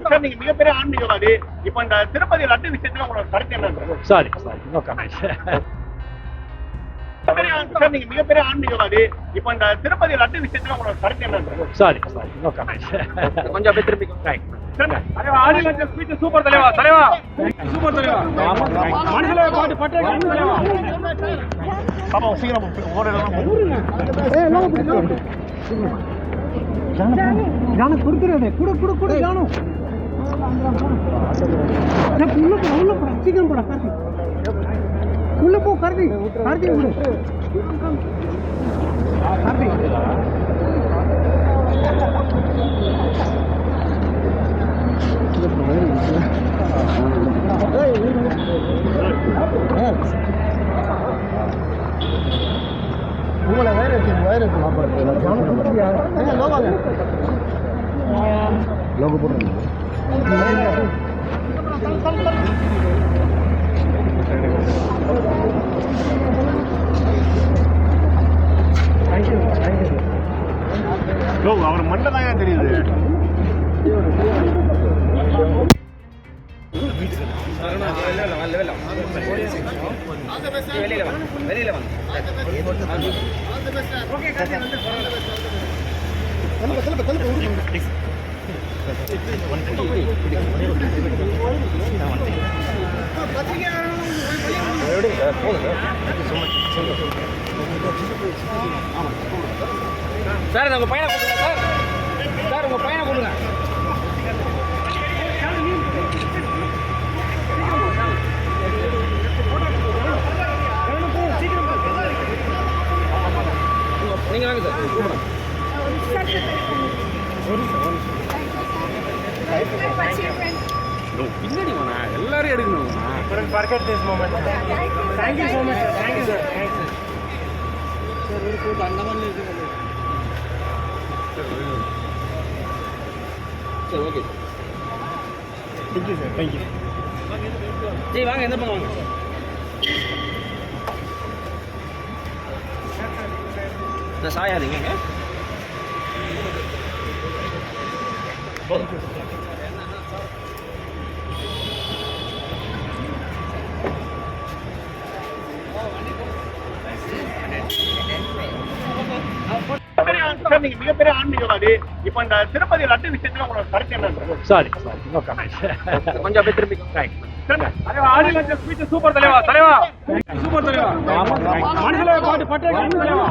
Sir நீங்க மிகப்பெரிய ஆன்மீகவாதி. இப்ப இந்த திருப்பதி லட்டு விஷயத்துல உங்களோட கருத்து என்ன? Sorry no comment. சார் நீங்க மிகப்பெரிய ஆன்மீகவாதி. இப்ப இந்த திருப்பதி லட்டு விஷயத்துல உங்களோட கருத்து என்ன? Sorry no comment. கொஞ்சம் அப்படியே திரும்பி தலைவா ஆடியன்ஸ் ஸ்பீச் சூப்பர் தலைவா. தலைவா சூப்பர் தலைவா. மனசுல பாட்டு பட்டே தலைவா. பாப்பா சீக்கிரம் ஓடலாம். ஏய் லோக பிடிச்சு. ஜான குடுக்குறதே குடு ஜானு. நான் உள்ள போ சீக்கிரம் போடா கார்த்தி. உள்ள போ கார்த்தி விடு. கார்த்தி உங்களை வைரஸ் லோகோ போட்டு அவர் மட்டும் தான் தெரியுது. சார் உங்க பையனை கொடுங்க சார் உங்க பையனை கொடுங்க. நீங்க வாங்க சார் பின்னாடி வாங்க எல்லாரும் எடுக்கணும். Thank you so much sir. Thank you sir. சரி ஓகே தேங்க்யூ சார். தேங்க்யூ. சரி வாங்க எந்த பக்கம் வாங்க. சாயாதீங்க. நீங்க மிகப்பெரிய ஆன்மீகவாதி. இப்ப இந்த திருப்பதி லட்டு விஷயத்துல உங்களோட கருத்து என்ன? Sorry no comment. கொஞ்சம் அப்படியே திரும்பி தலைவா ஆடியன்ஸ் ஸ்பீச் சூப்பர் தலைவா. தலைவா சூப்பர் தலைவா. மனசுல பாட்டு பட்டே தலைவா.